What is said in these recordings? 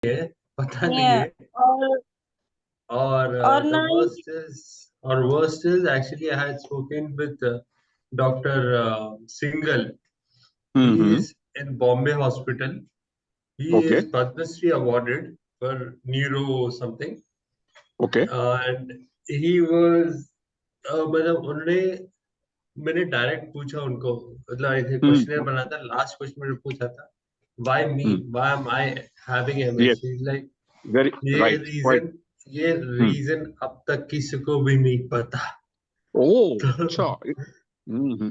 है, पता नहीं नहीं है। है। और और और the ना ही worst is worst is actually I had spoken with Dr. Singhal. He hmm. is in Bombay Hospital. He okay is Padma Shri awarded for neuro something, okay. and he was मतलब उन्होंने मैंने direct पूछा उनको, मतलब ऐसे questionnaire हम्म बना था, last question मैंने पूछा था, why me, hmm. Why am I having yes, MS, like very ये राइट, क्वाइट। रीजन ये हम्म। रीजन अब तक किसी को भी नहीं पता। ओह अच्छा। तो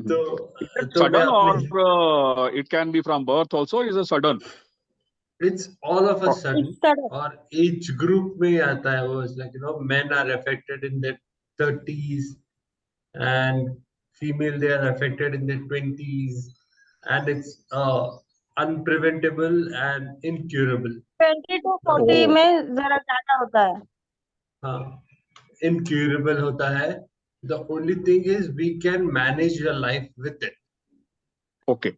तो इज इट तो मैं सडन अपने, और it can be from birth also, is a sudden? It's all of a इस सडन, तरह। और एज ग्रुप में आता है वो, like men are affected in their 30s and female they are affected in their 20s, and it's unpreventable and incurable. 20 to 40 ओह में जरा ज्यादा होता है। हाँ, incurable होता है। The only thing is we can manage your life with it. Okay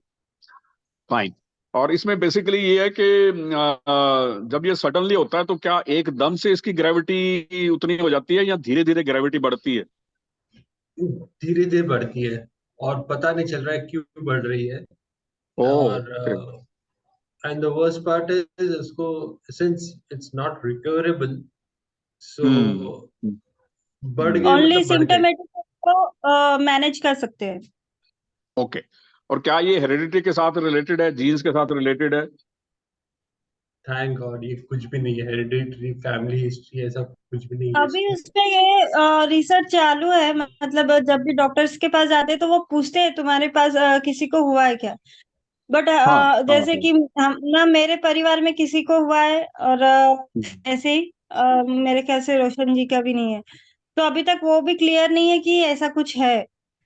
fine. और इसमें बेसिकली ये है कि जब ये सडनली होता है तो क्या एकदम से इसकी ग्रेविटी उतनी हो जाती है या धीरे धीरे ग्रेविटी बढ़ती है? धीरे धीरे बढ़ती है और पता नहीं चल रहा है क्यों बढ़ रही है। ओह और and the worst part is उसको, सिंस इट्स नॉट रिकवरेबल, सो हम्म बढ़ गई ओनली मतलब बढ़ गई। सिम्टोमेटिक को मैनेज कर सकते हैं। ओके। और क्या ये हेरिडिटी के साथ रिलेटेड है, जीन्स के साथ रिलेटेड है? थैंक गॉड ये कुछ भी नहीं है, हेरिडिटरी फैमिली हिस्ट्री ऐसा कुछ भी नहीं है अभी इसमें। उस पे ये रिसर्च चालू है, मतलब जब भी डॉक्टर्स के पास जाते हैं तो वो पूछते हैं तुम्हारे पास किसी को हुआ है क्या। बट हाँ हाँ जैसे हाँ। कि हम ना, मेरे परिवार में किसी को हुआ है, और ऐसे ही मेरे ख्याल से रोशन जी का भी नहीं है। तो अभी तक वो भी क्लियर नहीं है कि ऐसा कुछ है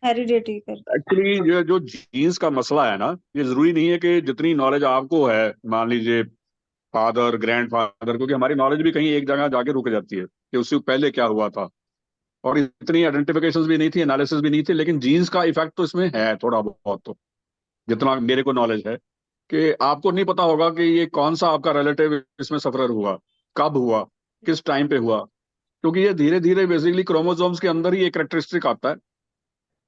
हेरिडेटरी कर। एक्चुअली ये जो जीन्स का मसला है ना, ये जरूरी नहीं है कि जितनी नॉलेज आपको है, मान लीजिए फादर ग्रैंड फादर, क्योंकि हमारी नॉलेज भी कहीं एक जगह जाके रुक जाती है कि उससे पहले क्या हुआ था। और इतनी आइडेंटिफिकेशंस भी नहीं थी, एनालिसिस भी नहीं थी, लेकिन जीन्स का इफेक्ट तो इसमें है थोड़ा बहुत तो, जितना मेरे को नॉलेज है। कि आपको नहीं पता होगा कि ये कौन सा आपका रिलेटिव इसमें सफर हुआ, कब हुआ, किस टाइम पे हुआ, क्योंकि ये धीरे धीरे बेसिकली क्रोमोसोम्स के अंदर ही एक करेक्टरिस्टिक आता है।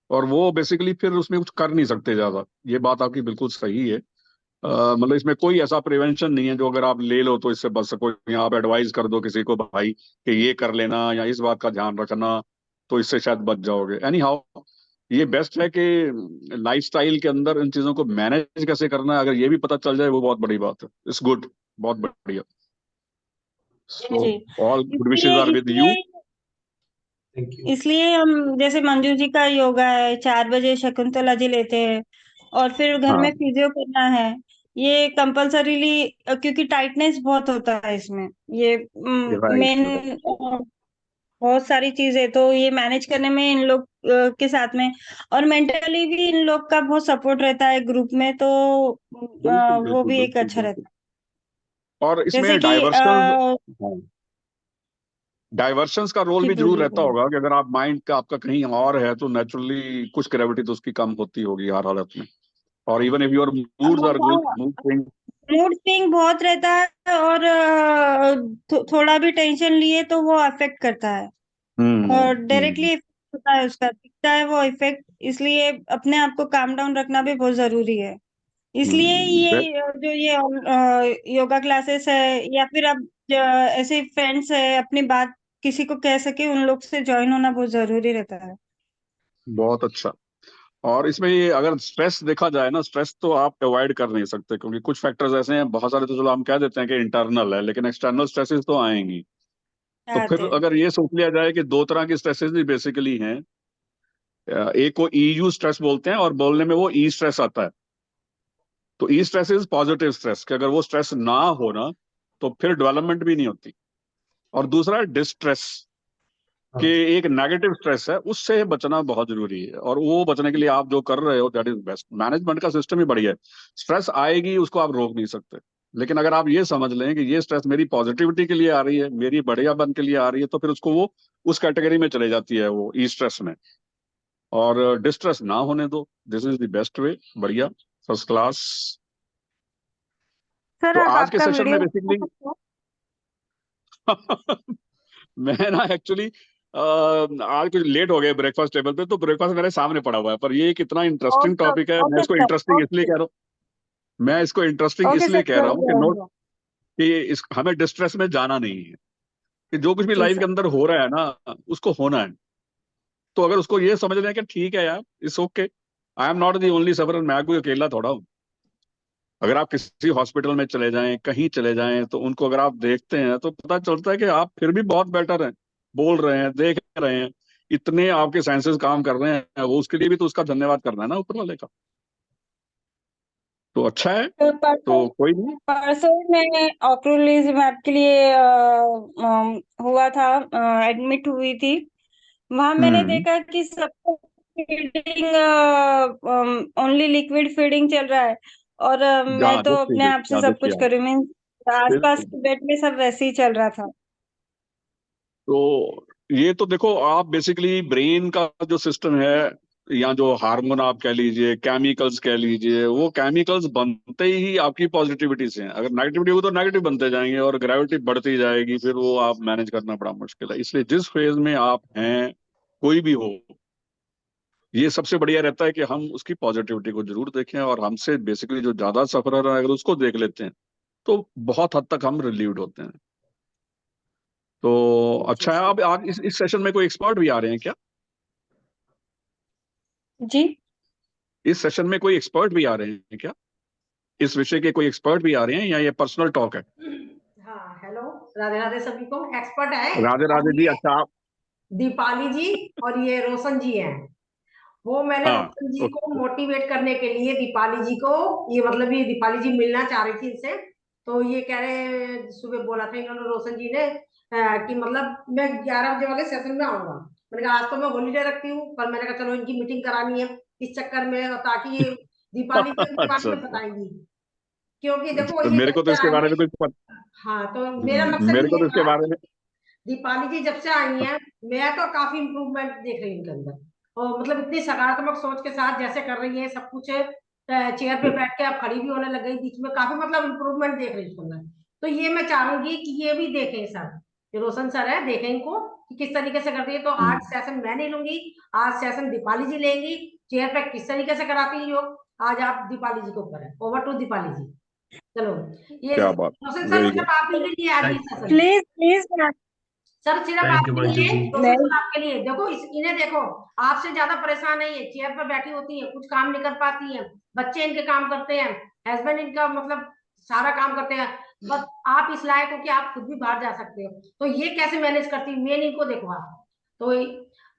और वो बेसिकली फिर उसमें कुछ कर नहीं सकते ज्यादा। ये बात आपकी बिल्कुल सही है। मतलब इसमें कोई ऐसा प्रिवेंशन नहीं है जो अगर आप ले लो तो इससे बच सको, या आप एडवाइस कर दो किसी को भाई कि ये कर लेना या इस बात का ध्यान रखना, तो इससे शायद बच जाओगे। एनी हाउ, ये बेस्ट है कि लाइफस्टाइल के अंदर इन चीजों को मैनेज कैसे करना है, अगर ये भी पता चल जाए वो बहुत बड़ी बात है। इट्स गुड, बहुत बढ़िया। जी सो जी। ऑल गुड विशेस इसलिए आर विद यू। इसलिए थैंक यू। इसलिए हम जैसे मंजू जी का योगा है, 4 बजे शकुंतला जी लेते हैं, और फिर घर में हाँ फिजियो करना है, ये कंपल्सरीली, क्योंकि टाइटनेस बहुत होता है इसमें, ये राइट मेन राइट। बहुत सारी चीजें तो ये मैनेज करने में इन लोग के साथ में, और मेंटली भी इन लोग का बहुत सपोर्ट रहता है ग्रुप में, तो बिल्कुल वो बिल्कुल भी एक बिल्कुल अच्छा रहता बिल्कुल। है। और जैसे इसमें कि डाइवर्शन, डाइवर्शंस का रोल जी भी जरूर बोलिए रहता बोलिए। होगा कि अगर आप माइंड का आपका कहीं और है तो नेचुरली कुछ ग्रेविटी तो उसकी कम होती होगी हर हालत में। और even if your moods are good, हाँ, मूड स्विंग। मूड स्विंग बहुत रहता है, और थोड़ा भी टेंशन लिए तो वो अफेक्ट करता है, और हम्म। डायरेक्टली इफेक्ट होता है, उसका दिखता है वो इफेक्ट। इसलिए अपने आप को काम डाउन रखना भी बहुत जरूरी है। इसलिए हम्म। ये जो ये योगा क्लासेस है, या फिर अब ऐसे फ्रेंड्स है, अपनी बात किसी को कह सके, उन लोग से ज्वाइन होना बहुत जरूरी रहता है। बहुत अच्छा। और इसमें ये अगर स्ट्रेस देखा जाए ना, स्ट्रेस तो आप अवॉइड कर नहीं सकते, क्योंकि कुछ फैक्टर्स ऐसे हैं, बहुत सारे तो चलो हम कह देते हैं कि इंटरनल है, लेकिन एक्सटर्नल स्ट्रेसेस तो आएंगी। तो आते फिर हैं। अगर ये सोच लिया जाए कि दो तरह की स्ट्रेसेस भी बेसिकली हैं, एक को ईयू स्ट्रेस बोलते हैं और बोलने में वो ई स्ट्रेस आता है। तो ई स्ट्रेस इज पॉजिटिव स्ट्रेस, कि अगर वो स्ट्रेस ना हो ना तो फिर डेवलपमेंट भी नहीं होती। और दूसरा है डिस्ट्रेस, कि हाँ, एक नेगेटिव स्ट्रेस है, उससे बचना बहुत जरूरी है। और वो बचने के लिए आप जो कर रहे हो दैट इज बेस्ट। मैनेजमेंट का सिस्टम ही बढ़िया है। स्ट्रेस आएगी, उसको आप रोक नहीं सकते, लेकिन अगर आप ये समझ लें कि ये स्ट्रेस मेरी पॉजिटिविटी के लिए आ रही है, मेरी बढ़ियापन के लिए आ रही है, तो फिर उसको वो उस कैटेगरी में चले जाती है, वो ई स्ट्रेस में। और डिस्ट्रेस ना होने दो, this is the best way. बढ़िया, फर्स्ट क्लास। सर तो आप आज के आपका सेशन में वीडियो बता बेसिकली सकते हो? मैं ना एक्चुअली आज कुछ लेट हो गए ब्रेकफास्ट टेबल पे, तो ब्रेकफास्ट मेरे सामने पड़ा हुआ है, पर ये कितना इंटरेस्टिंग ओके टॉपिक है, मैं ओके इसको सर, इंटरेस्टिंग इसलिए ओके कह रहा हूँ, मैं इसको इंटरेस्टिंग ओके इसलिए सर, कह रहा हूँ कि नोट, श्योर। कि इस हमें डिस्ट्रेस में जाना नहीं है, कि जो कुछ भी जी लाइफ सर। के अंदर हो रहा है ना उसको होना है। तो अगर उसको ये समझ लें कि ठीक है यार, it's okay, I am not the only sufferer, मैं कोई अकेला थोड़ा हूँ। अगर आप किसी हॉस्पिटल में चले जाएं, कहीं चले जाएं, तो उनको अगर आप देखते हैं तो पता चलता है कि आप फिर भी बहुत बेटर हैं, बोल रहे हैं, देख रहे हैं, इतने आपके सेंसेस काम कर रहे हैं, वो उसके लिए भी तो उसका धन्यवाद करना है ना ऊपर वाले का। तो अच्छा है, तो परसों तो कोई नहीं। परसों मैं ऑक्रोलिज्मैब के लिए हुआ था, एडमिट हुई थी। वहां मैंने हम्म। देखा कि सबको फीडिंग, ओनली लिक्विड फीडिंग चल रहा है। और मैं तो अपने आप से याद सब कुछ किया, कर रही हूँ, मीन्स आसपास बिल्कुल। के बेड में सब वैसे ही चल रहा था। तो ये तो देखो, आप बेसिकली ब्रेन का जो सिस्टम है, या जो हार्मोन आप कह लीजिए, केमिकल्स कह लीजिए, वो केमिकल्स बनते ही आपकी पॉजिटिविटी से हैं। अगर नेगेटिविटी हो तो नेगेटिव बनते जाएंगे और ग्रेविटी बढ़ती जाएगी, फिर वो आप मैनेज करना बड़ा मुश्किल है। इसलिए जिस फेज में आप हैं, कोई भी हो, ये सबसे बढ़िया रहता है कि हम उसकी पॉजिटिविटी को जरूर देखें, और हमसे बेसिकली जो ज्यादा सफरर है अगर उसको देख लेते हैं तो बहुत हद तक हम रिलीव्ड होते हैं। तो जी अच्छा है। सर। अब आज इस सेशन में कोई एक्सपर्ट भी आ रहे हैं क्या? जी इस सेशन में कोई एक्सपर्ट भी आ रहे हैं क्या? इस विषय के कोई एक्सपर्ट भी आ रहे हैं, या ये पर्सनल टॉक है? हाँ, हेलो, राधे राधे सभी को। एक्सपर्ट है राधे अब राधे जी। ये अच्छा आप। दीपाली जी और ये रोशन जी हैं। वो मैंने हाँ। रोशन जी को ओके। मोटिवेट करने के लिए दीपाली जी को, ये मतलब ये दीपाली जी मिलना चाह रही थी इनसे, तो ये कह रहे, सुबह बोला था इन्होंने रोशन जी ने कि मतलब मैं 11 बजे वाले सेशन में आऊंगा। मैंने कहा आज तो मैं हॉलीडे रखती हूँ, पर मैंने कहा चलो इनकी मीटिंग करानी है इस चक्कर में, और ताकि ये दीपाली जी उनके बारे अच्छा में अच्छा। बताएंगी, क्योंकि देखो तो ये मेरे जब को तो से इसके आई बारे है। में कुछ पता, हाँ, तो मेरा मकसद मेरे को ये तो इसके था, बारे में। दीपाली जी जब से आई हैं मैं तो काफी इम्प्रूवमेंट देख रही हूँ उनके अंदर, और मतलब इतनी सकारात्मक सोच के साथ जैसे कर रही है सब कुछ, चेयर पे बैठ के आप खड़ी भी होने लग गई बीच में, काफी मतलब इम्प्रूवमेंट देख रही हूँ उसके अंदर। तो ये मैं चाहूंगी कि ये भी देखें सर, जो रोशन सर है, देखें इनको कि किस तरीके से करती है। तो आज सेशन मैं नहीं लूंगी, आज सेशन दीपाली जी लेंगी, चेयर पे किस तरीके से कराती है योग, आज आप दीपाली जी के ऊपर है। ओवर टू दीपाली जी। चलो, ये क्या बात, रोशन सर वेरी सिर्फ गुड। आप ही के लिए आज ये Thank, session, please please. Sir सिर्फ thank you, आपके Manju लिए, ji. रोशन नहीं सर आपके लिए। देखो इन्हें देखो, आपसे ज्यादा परेशान नहीं है, चेयर पर बैठी होती है, कुछ काम नहीं कर पाती है, बच्चे इनके काम करते हैं, हस्बैंड इनका मतलब सारा काम करते हैं, बस आप इस लायक हो कि आप खुद भी बाहर जा सकते हो। तो ये कैसे मैनेज करती है, मेन इनको देखो आप। तो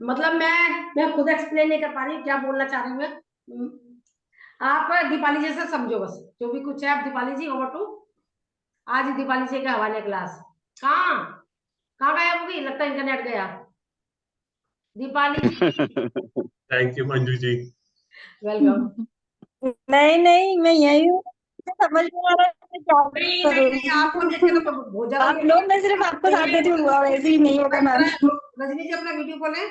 मतलब मैं खुद एक्सप्लेन नहीं कर पा रही क्या बोलना चाह रही हूँ मैं। आप दीपाली जी से समझो बस, जो भी कुछ है। आप दीपाली जी ओवर टू, आज दीपाली जी के हवाले क्लास। कहाँ कहाँ गायब हो गई, लगता है इंटरनेट गया। दीपाली जी, Thank you, Manju ji. Welcome. नहीं नहीं, मैं यही हूँ, मुझे समझ नहीं आ रहा है मैं क्या नहीं नहीं नहीं, आपको देख के करूँ। तो मैं बहुत ज्यादा आप लोग, मैं सिर्फ आपको साथ देती हूँ, वैसे ही नहीं होगा मैम। रजनी जी अपना वीडियो खोले,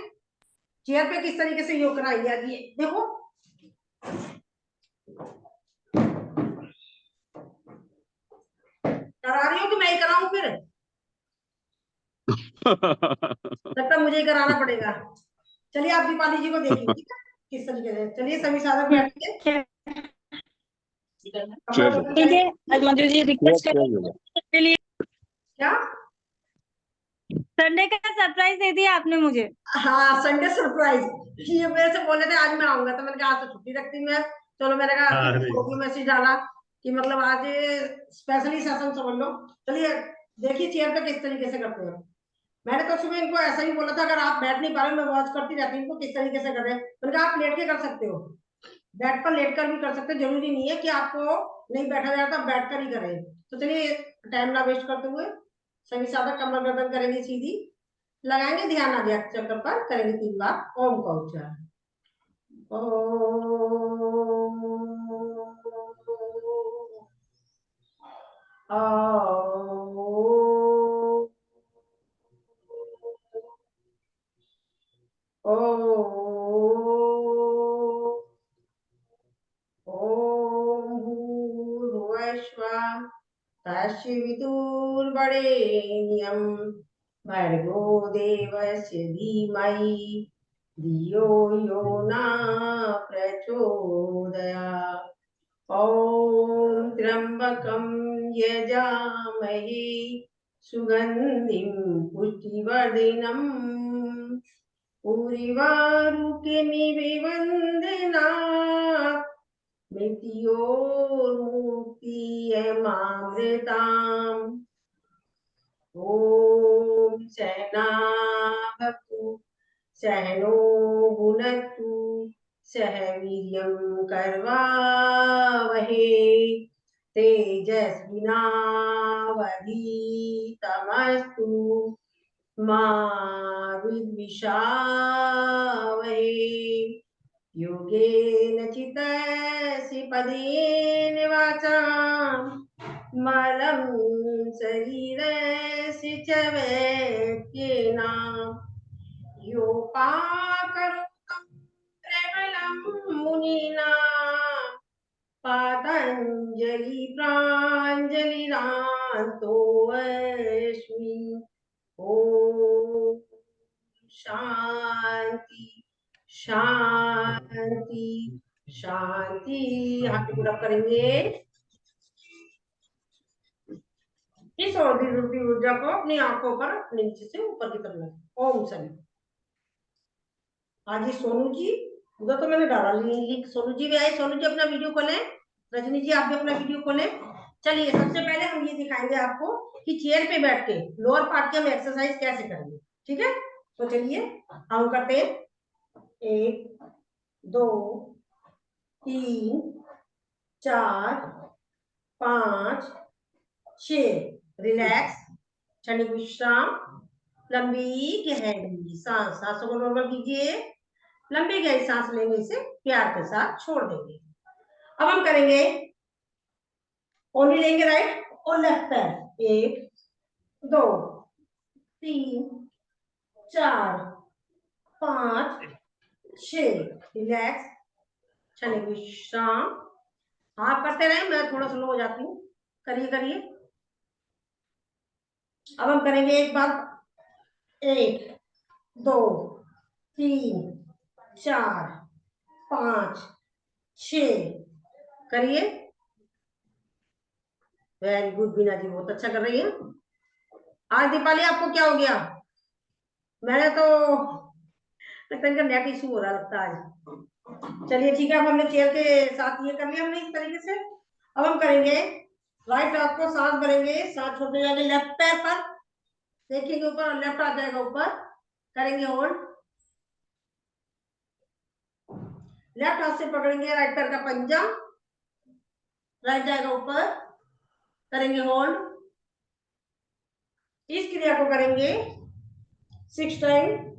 चेयर पे किस तरीके से योग कराएंगे आज ये देखो। करा रही हो कि मैं ही कराऊं फिर, लगता है मुझे ही कराना पड़ेगा। चलिए आप दीपाली जी को देखिए, ठीक है किस तरीके से। चलिए सभी साधक बैठिए, कमर चलिए, बंद ठीक करें। है, आज मंजू जी क्या रिक्वेस्ट क्या होगा? के लिए क्या? संडे का सरप्राइज दे दिया आपने मुझे। हाँ, संडे सरप्राइज। ये मेरे से बोले थे आज मैं आऊंगा, तो मैंने कहा आज तो छुट्टी रखती मैं। चलो, मैंने कहा फिर अरे ग्रुप में मैसेज डाला कि मतलब आज स्पेशली सेशन समझ लो। चलिए देखिए चेयर पे किस तरीके से करते हो। मैंने तो सुबह इनको ऐसा ही बोला था, अगर आप बैठ नहीं पा रहे, मैं वॉच करती रहती हूँ इनको किस तरीके से कर रहे हैं। मैंने कहा आप लेट के कर सकते हो, बेड पर लेट कर भी कर सकते हो, जरूरी नहीं है कि आपको नहीं बैठा जाता, आप बैठ कर ही करें। तो चलिए टाइम ना वेस्ट करते हुए सभी साधक कमर गर्दन करेंगे सीधी, लगाएंगे ध्यान आदि चक्र पर, करेंगे 3 बार ओम का उच्चारण। ओम भूर्भुवः स्वः तस्य वितुर्वरेण्यं वरेण्यं भर्गो देवस्य धीमहि धियो यो न प्रचोदयात्। ॐ त्र्यंबकं यजामहे सुगन्धिं पुष्टिवर्धनम् उर्वारुकमिव मृत्योर्मुक्तियमामृताम्। ॐ सहनावतु सहनो भुनक्तु सह वीर्यं करवावहे तेजस्विनावधीतमस्तु मा विद्विषावहे। योगेन चितस्य पदेन वाचा मलं शरीरस्य च वैद्येन योपाकरोतं प्रबलं मुनिना पातञ्जलि प्राञ्जलिरान्तोऽस्मि। ॐ शांति शांति शांति। हाथ पूरा करेंगे। इस ऊर्जा को अपनी आंखों पर नीचे से ऊपर की तरफ लगाएं। ओम शनि। आज सोनू जी उधर तो मैंने डाला लिंक। सोनू जी भी आए। सोनू जी अपना वीडियो खोलें। रजनी जी आप भी अपना वीडियो खोलें। चलिए सबसे पहले हम ये दिखाएंगे आपको कि चेयर पे बैठ के लोअर पार्ट की हम एक्सरसाइज कैसे करेंगे। ठीक है, तो चलिए हम करते हैं। 1 2 3 4 5 6। रिलैक्स, क्षणिक विश्राम, लंबी गहरी सांस। सांसों को नॉर्मल कीजिए। लंबी गहरी सांस लेंगे, इसे प्यार के साथ छोड़ देंगे। अब हम करेंगे ओनली लेंगे राइट और लेफ्ट पैर। 1 2 3 4 5 6। रिलैक्स, क्षणिक विश्राम। आप करते रहे, मैं थोड़ा स्लो हो जाती हूँ। करिए करिए। अब हम करेंगे एक बार। 1 2 3 4 5 6। करिए। वेरी गुड बीना जी, बहुत अच्छा कर रही है। आज दीपाली आपको क्या हो गया? मैंने तो लगता है नेट इशू हो रहा लगता है आज। चलिए ठीक है, अब हमने चेयर के साथ ये कर लिया हमने इस तरीके से। अब हम करेंगे राइट हाथ को सांस भरेंगे, सांस छोड़ते जाएंगे लेफ्ट पैर पर, देखेंगे ऊपर और लेफ्ट आ जाएगा ऊपर। करेंगे होल्ड। लेफ्ट हाथ से पकड़ेंगे राइट पैर का पंजा, राइट जाएगा ऊपर। करेंगे होल्ड। इस क्रिया को करेंगे 6 टाइम।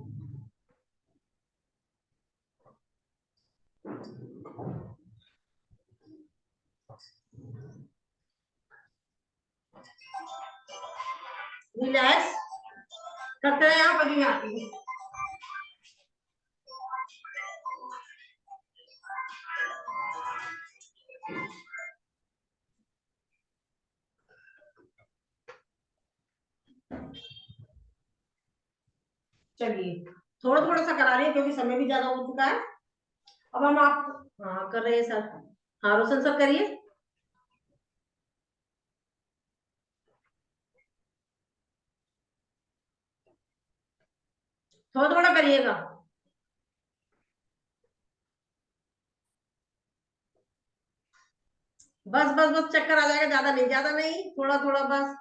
रिलैक्स करते रहे आप, अभी आती है। चलिए थोड़ा थोड़ा सा करा रहे हैं क्योंकि समय भी ज्यादा हो चुका है। अब हम आप हाँ कर रहे हैं सर। हाँ रोशन सर करिए। थोड़ा थोड़ा करिएगा। बस बस बस चक्कर आ जाएगा, ज्यादा नहीं, थोड़ा थोड़ा बस।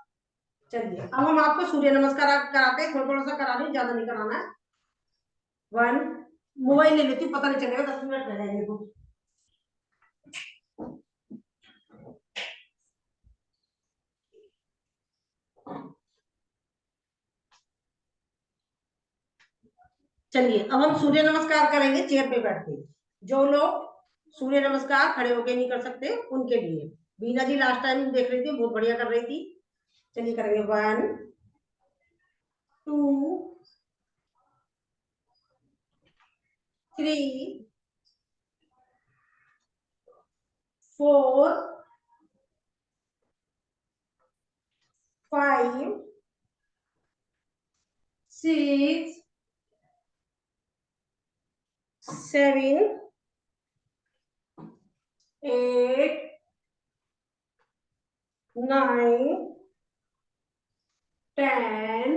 चलिए अब हम आपको सूर्य नमस्कार कराते हैं। थोड़ा थोड़ा सा करा रहे हैं, ज्यादा नहीं कराना है। 1 मोबाइल ले लेती हूँ, पता नहीं चलेगा, 10 मिनट रह जाएंगे तो। चलिए अब हम सूर्य नमस्कार करेंगे चेयर पे बैठ के। जो लोग सूर्य नमस्कार खड़े होके नहीं कर सकते उनके लिए। बीना जी लास्ट टाइम देख रही थी, बहुत बढ़िया कर रही थी। चलिए करेंगे 1 2 3 4 5 6 7 8 9 10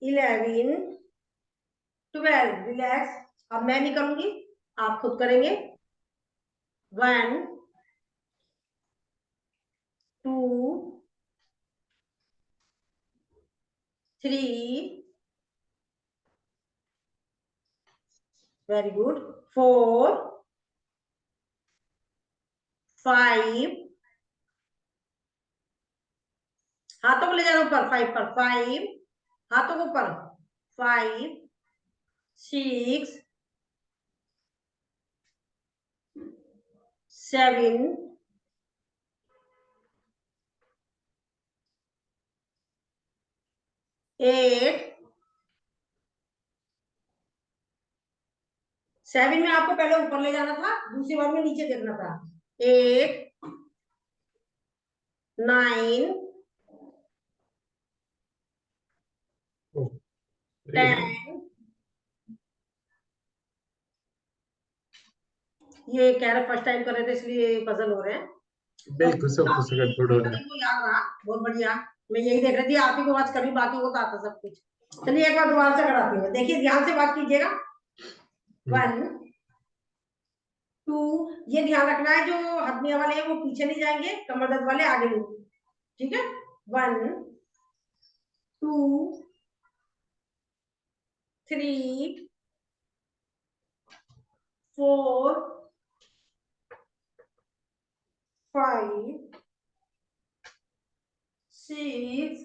11 12 रिलैक्स। अब मैं नहीं करूंगी, आप खुद करेंगे। 1 2 3 वेरी गुड 4 5 हाथों को ले जाना ऊपर 5 पर 5 हाथों को ऊपर 5 6 7 8 7 में आपको पहले ऊपर ले जाना था, दूसरी बार में नीचे देखना था। 8 9 Oh, 10 ये कह रहे फर्स्ट टाइम कर रहे थे इसलिए पजल हो रहे हैं। बिल्कुल सब कुछ गड़बड़ हो रहा है। को याद रहा, बहुत बढ़िया। मैं यही देख रही थी आप ही को आज कभी, बाकी को तो आता सब कुछ। चलिए एक बार दोबारा से कराती हूँ, देखिए ध्यान से बात कीजिएगा। 1 2 ये ध्यान रखना है जो हथनिया वाले हैं वो पीछे नहीं जाएंगे, कमर दर्द वाले आगे नहीं, ठीक है। 1 2 3 4 5 6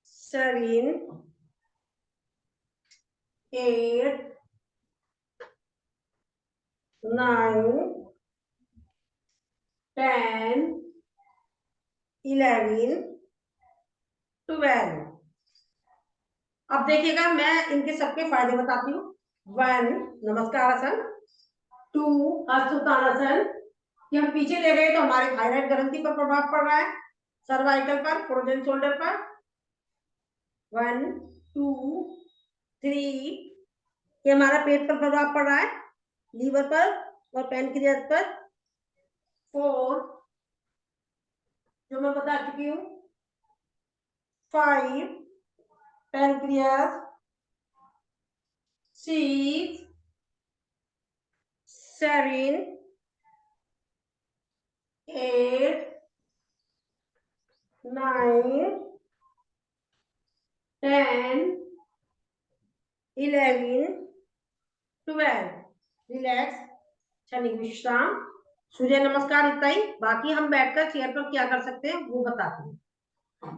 7 8 9 10 11 12। अब देखिएगा मैं इनके सबके फायदे बताती हूँ। 1 नमस्कार आसन, 2 हस्तोत्तानासन, कि हम पीछे ले गए तो हमारे थायराइड ग्रंथि पर प्रभाव पड़ रहा है, सर्वाइकल पर, फ्रोजन शोल्डर पर। 1 2 3 ये हमारा पेट पर प्रभाव पड़ रहा है, लीवर पर और पैनक्रियाज पर। 4 जो मैं बता चुकी हूँ। 5 पैनक्रियाज। 6 7 8 9 10 11 12 रिलैक्स, क्षणिक विश्राम, सूर्य नमस्कार, इतना ही। बाकी हम बैठकर चेयर पर क्या कर सकते हैं वो बताते हैं।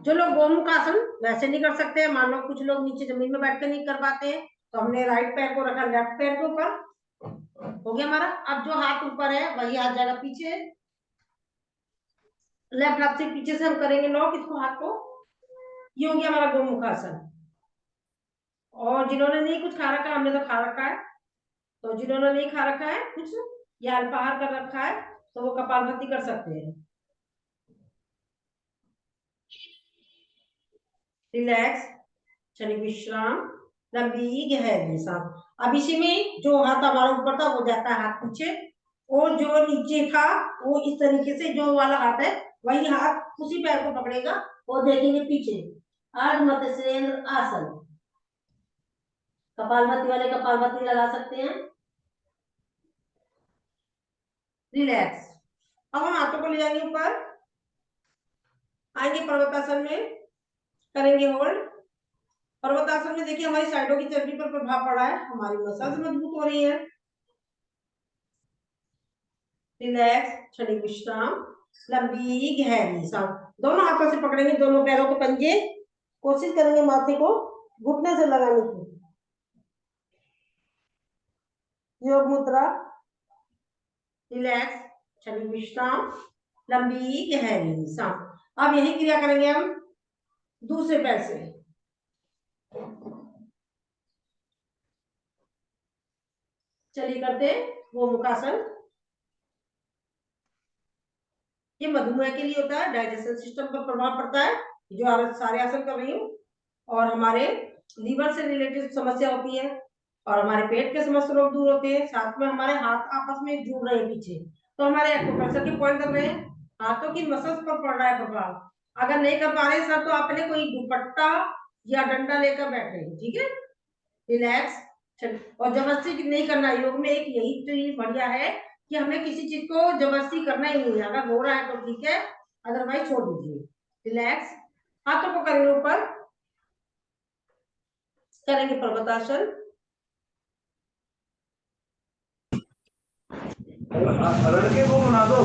जो लोग गोमुख आसन वैसे नहीं कर सकते, मान लो कुछ लोग नीचे जमीन में बैठ कर नहीं कर पाते हैं, तो हमने राइट पैर को रखा लेफ्ट पैर के ऊपर, हो गया हमारा। अब जो हाथ ऊपर है वही हाथ जाएगा पीछे, लेफ्ट हाथ से पीछे से हम करेंगे लॉक इसको, हाथ को। ये हो गया हमारा गोमुख आसन। और जिन्होंने नहीं कुछ खा रखा है, हमने तो खा रखा है, तो जिन्होंने नहीं खा रखा है कुछ या अल्पाहार कर रखा है तो वो कपालभाति कर सकते हैं। रिलैक्स, क्षणिक विश्राम, लंबी गहरी सांस। अब इसी में जो हाथ हमारा ऊपर था वो जाता है हाथ पीछे, और जो नीचे था वो इस तरीके से, जो वाला हाथ है वही हाथ उसी पैर को पकड़ेगा और देखेंगे पीछे। अर्ध मत्स्येंद्र आसन, कपालभाति वाले कपालभाति लगा सकते हैं। रिलैक्स, अब हम हाथों को ले जाएंगे ऊपर, आएंगे पर्वतासन में, करेंगे होल्ड। पर्वतासन में देखिए हमारी साइडों की चर्बी पर प्रभाव पड़ा है, हमारी मसल्स मजबूत हो रही है। रिलैक्स, क्षणिक विश्राम, लंबी गहरी सांस। दोनों हाथों से पकड़ेंगे दोनों पैरों के पंजे, कोशिश करेंगे माथे को घुटने से लगाने की। योग मुद्रा, रिलैक्स, क्षणिक विश्राम, लंबी गहरी सांस। अब यही क्रिया करेंगे हम दूसरे पैर से। चलिए करते गोमुखासन। ये मधुमेह के लिए होता है, डाइजेशन सिस्टम पर प्रभाव पड़ता है, जो सारे आसन कर रही हूँ, और हमारे लीवर से रिलेटेड समस्या होती है, और हमारे पेट के समस्त रोग दूर होते हैं, साथ में हमारे हाथ आपस में जुड़ रहे हैं पीछे, तो हमारे एक्यूप्रेशर के पॉइंट लग रहे हैं, हाथों की मसल्स पर पड़ रहा है प्रभाव। अगर नहीं कर पा रहे सर, तो आपने कोई दुपट्टा या डंडा लेकर बैठे, ठीक है, रिलैक्स। और जबरदस्ती नहीं करना, योग में एक यही तो बढ़िया है कि हमें किसी चीज को जबरदस्ती करना ही नहीं है, अगर हो रहा है तो ठीक है, अदरवाइज छोड़ दीजिए। रिलैक्स, हाथों को करेंगे ऊपर, करेंगे पर्वतासन, लड़के को बना दो।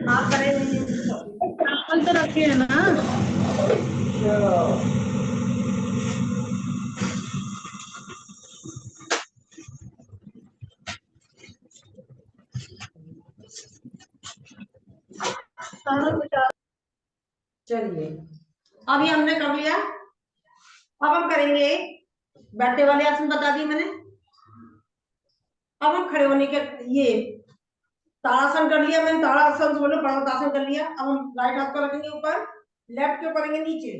आप करेंगे तो रखे है ना। चलिए, अभी हमने कर लिया, अब हम करेंगे बैठने वाले आसन, बता दिए मैंने। अब हम खड़े होने के, ये ताड़ासन कर लिया मैंने, ताड़ासन से बोलो पर्वतासन कर लिया। अब हम राइट हाथ को रखेंगे ऊपर, लेफ्ट के ऊपर करेंगे नीचे,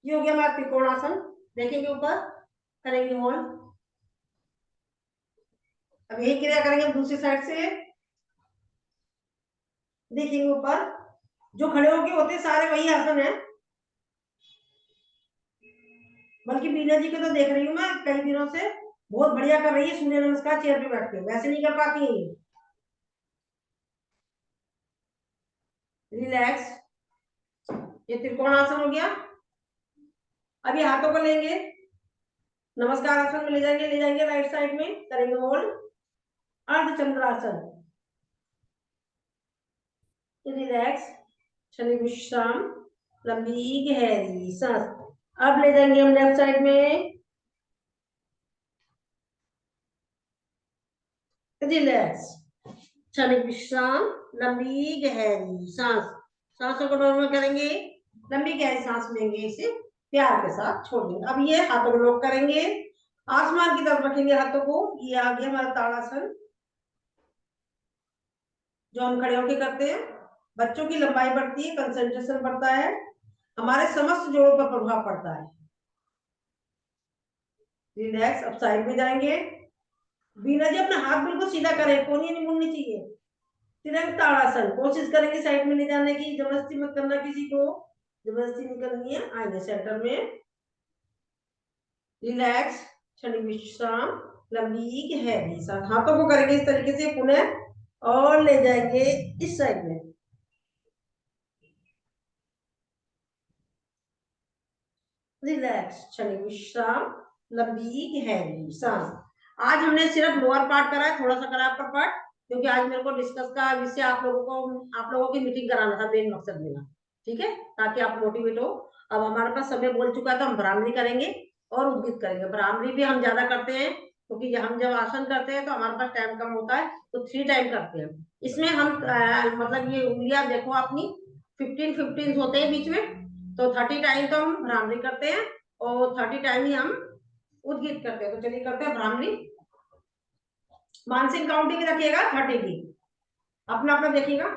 ये हो गया हमारा त्रिकोणासन। देखेंगे ऊपर, करेंगे होल्ड। अब यही क्रिया करेंगे दूसरी साइड से, देखेंगे ऊपर, जो खड़े होके होते सारे वही आसन है, बल्कि बीना जी को तो देख रही हूँ मैं कई दिनों से, बहुत बढ़िया कर रही है सूर्य नमस्कार चेयर पे बैठ के, वैसे नहीं कर पाती है ये। रिलैक्स, ये त्रिकोणासन हो गया। अभी हाथों को लेंगे, नमस्कार आसन में ले जाएंगे राइट साइड में, करेंगे होल्ड, अर्धचंद्रासन, रिलैक्स, क्षणिक विश्राम, लंबी गहरी सांस। अब ले जाएंगे हम लेफ्ट साइड में, रिलैक्स, क्षणिक विश्राम, लंबी गहरी सांस। सांसों को नॉर्मल करेंगे, लंबी गहरी सांस लेंगे, इसे प्यार के साथ छोड़ देंगे। अब ये हाथों को लॉक करेंगे, आसमान की तरफ रखेंगे हाथों को, ये आ गया हमारा ताड़ासन, जो हम खड़े होकर करते हैं। बच्चों की लंबाई बढ़ती है, कंसंट्रेशन बढ़ता है, हमारे समस्त जोड़ों पर प्रभाव पड़ता है। रिलैक्स, अब साइड में जाएंगे, बीना जी अपना हाथ बिल्कुल सीधा करें, कोनी नहीं मुड़नी चाहिए। तिरंग ताड़ासन, कोशिश करेंगे साइड में ले जाने की, जबरदस्ती मत करना किसी को, जबरदस्ती नहीं करनी है। आएंगे सेंटर में, रिलैक्स, क्षणिक विश्राम, लंबी गहरी सांस। हाथों को करेंगे इस तरीके से पुनः, और ले जाएंगे इस साइड में, रिलैक्स, क्षणिक विश्राम, लंबी गहरी सांस। आज हमने सिर्फ लोअर पार्ट करा है, थोड़ा सा करा अपर पार्ट, क्योंकि आज मेरे को डिस्कस का विषय आप लोगों की मीटिंग कराना था, मेन मकसद मेरा, ठीक है, ताकि आप मोटिवेट हो। अब हमारे पास समय बोल चुका है, तो हम भ्रामरी करेंगे और उद्गीत करेंगे। भ्रामरी भी हम ज्यादा करते हैं, क्योंकि हम जब आसन करते हैं तो हमारे पास टाइम कम होता है, तो 3 टाइम करते हैं। इसमें हम मतलब ये उंगलियां देखो अपनी, 15 होते हैं बीच में, तो 30 टाइम तो हम भ्रामरी करते हैं, और 30 टाइम ही हम उद्गीत करते हैं। तो चलिए करते हैं भ्रामरी, मानसिक काउंटिंग रखिएगा 30 की, अपना अपना देखिएगा।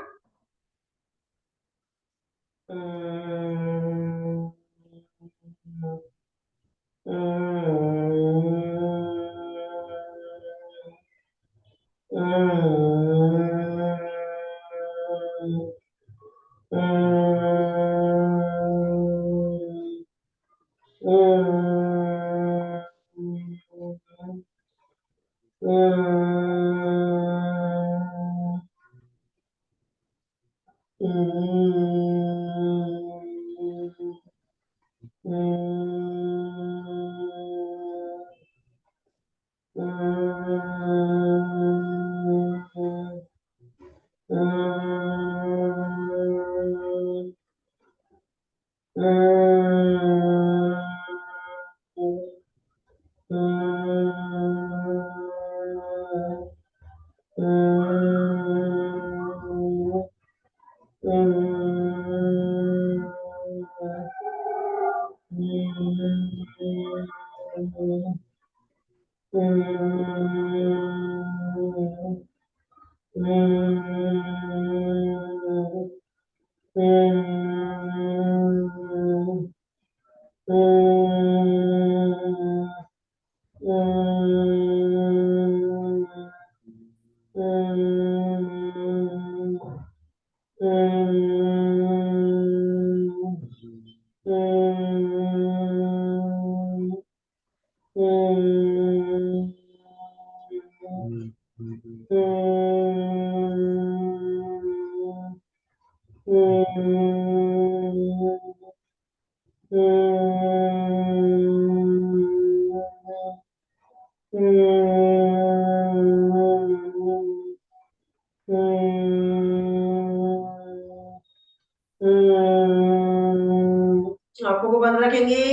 रखेंगे,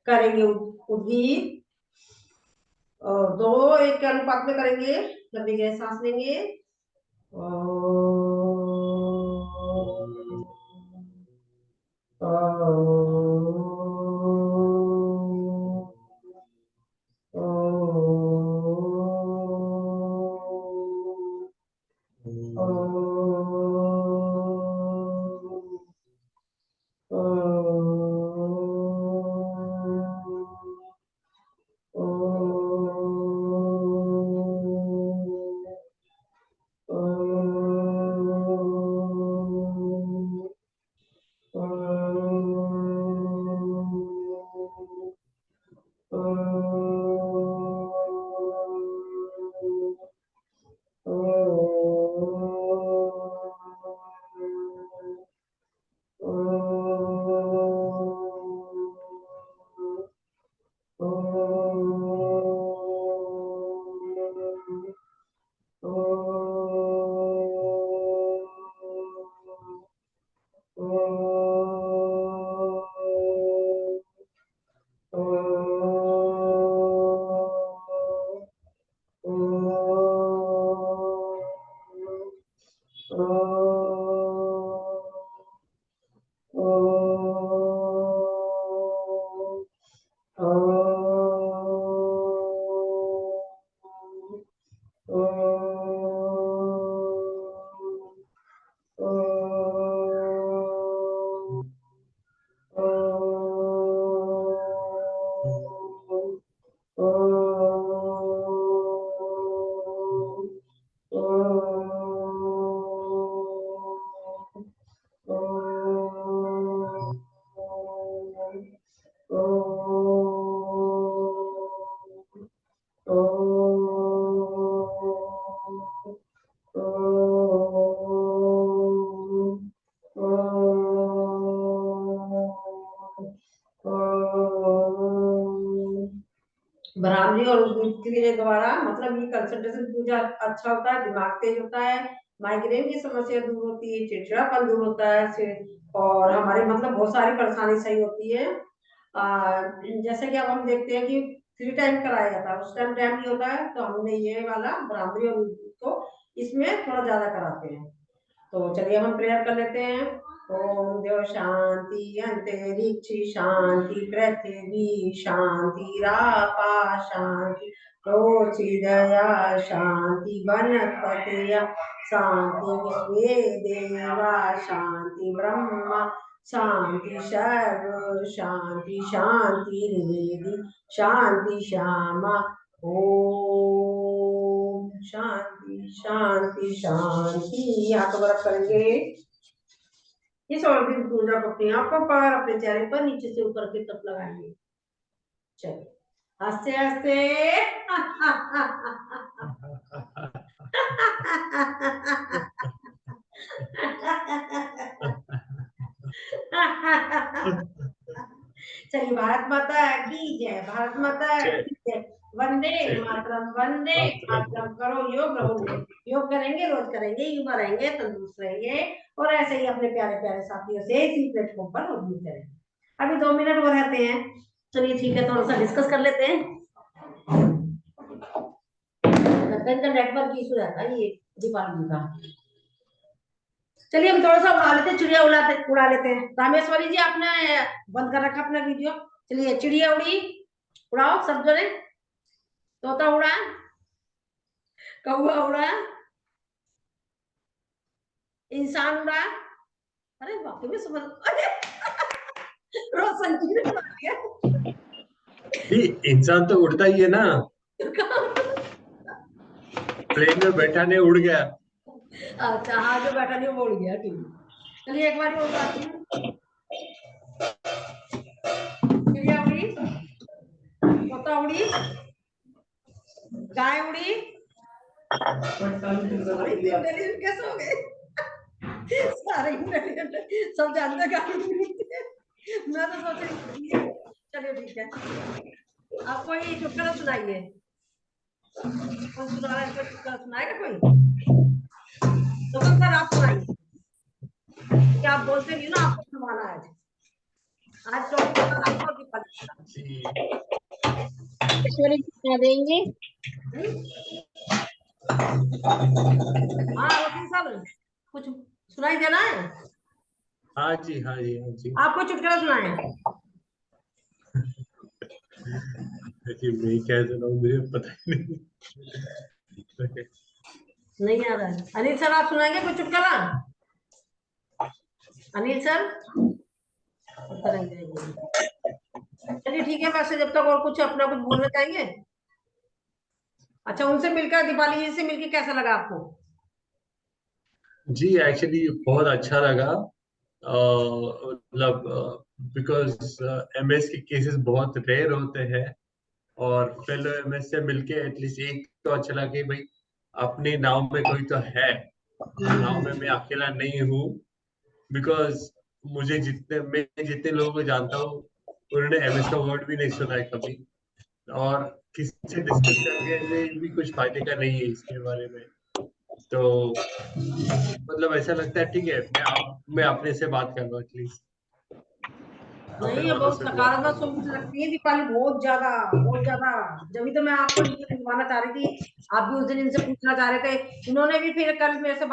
करेंगे उद्गीत, और 2:1 के अनुपात में करेंगे। लंबी गहरी सांस लेंगे, भ्रामरी और उद्गीत के द्वारा मतलब ये कंसंट्रेशन पूजा अच्छा होता है, दिमाग तेज होता है, माइग्रेन की समस्या दूर होती है, चिड़चिड़ापन दूर होता है, और हमारे मतलब बहुत सारी परेशानी सही होती है। जैसे कि अब हम देखते हैं कि 3 टाइम कराया जाता है, उस टाइम नहीं होता है, तो हमने ये वाला भ्रामरी और उद्गीत को इसमें थोड़ा ज्यादा कराते हैं। तो चलिए हम प्रेयर कर लेते हैं। ओम देव शांति, अंतरिक्ष शांति, पृथ्वी शांति, रापा शांति, रोचि दया शांति, वनस्पति शांति, विश्वे देवा शांति, ब्रह्मा शांति, सर्व शांति, शांति निधि शांति, श्यामा ओम शांति शांति शांति। हाथ बरफ करेंगे। इस और दिन पूजा को अपनी आंखों पर, अपने चेहरे पर नीचे से ऊपर की तरफ लगाएंगे। चलिए हंसते हंसते चलिए भारत माता की जय, भारत माता की जय, वंदे मातरम, वंदे मातरम। करो योग, रहोगे योग करेंगे, रोज करेंगे, युवा रहेंगे, तंदुरुस्त रहेंगे, और ऐसे ही अपने प्यारे प्यारे साथियों से इसी प्लेटफॉर्म पर मौजूद करेंगे। अभी 2 मिनट और रहते हैं, चलिए ठीक है, थोड़ा सा डिस्कस कर लेते हैं। का नेटवर्क इशू रहता है ये दीपावली का। चलिए हम थोड़ा सा उड़ा लेते हैं, चिड़िया उड़ा लेते हैं। रामेश्वरी जी आपने बंद कर रखा अपना वीडियो। चलिए चिड़िया उड़ी, उड़ाओ सब जने। तोता उड़ा, कौवा उड़ा, इंसान उड़ा। अरे वाकई में समझ, अरे रोशन जी ने उड़ा दिया। इंसान तो उड़ता ही है ना, प्लेन में बैठा नहीं उड़ गया। अच्छा हाँ, जो बैठा नहीं वो उड़ गया। ठीक, चलिए एक बार और बात चिड़िया उड़ी, तोता उड़ी, गाय उड़ी, कैसे हो गए सारे सब जानते गाय उड़ती है। मैं तो सोच रही, चलिए ठीक है, आप कोई चुटकुला सुनाइए। कौन सुना रहा है? चुटकुला सुनाएगा कोई? तो सर आप सुनाइए, क्या आप बोलते नहीं ना, आपको सुनाना है। आज टॉपिक आपको दीपाली का। जी ईश्वरी जी सुना देंगे। हाँ रोशन सर कुछ सुनाई देना है, हाँ जी हाँ जी हाँ जी। आपको चुटकुला सुनाए। देखिए मैं क्या सुनाऊं, मुझे पता ही नहीं। नहीं आ रहा है। अनिल सर आप सुनाएंगे कुछ चुटकुला? अनिल सर पता नहीं जाएंगे। चलिए ठीक है, वैसे जब तक और कुछ अपना कुछ बोलना चाहिए। अच्छा उनसे मिलकर, दीपाली जी से मिलकर कैसा लगा आपको? जी एक्चुअली बहुत अच्छा लगा, मतलब बिकॉज एमएस के केसेस बहुत रेयर होते हैं, और फेलो एमएस से मिलके एटलीस्ट एक तो अच्छा लगा कि भाई अपने नाव में कोई तो है, नाव में मैं अकेला नहीं हूँ। बिकॉज मैं जितने लोगों को जानता हूँ उन्होंने एमएस का वर्ड भी नहीं सुना है कभी, और किसी से डिस्कस करके भी कुछ फायदे का नहीं है इसके बारे में। तो मतलब ऐसा लगता है ठीक है मैं अपने से बात कर लूँ एटलीस्ट, नहीं अपने ये वालों बहुत से बात सकारात्मक कर सोच लगती है दीपाली, बहुत ज्यादा बहुत ज्यादा। जब तो मैं आपको इनसे मिलवाना चाह रही थी, आप भी उस दिन इनसे पूछना चाह रहे थे, इन्होंने भी फिर कल मेरे से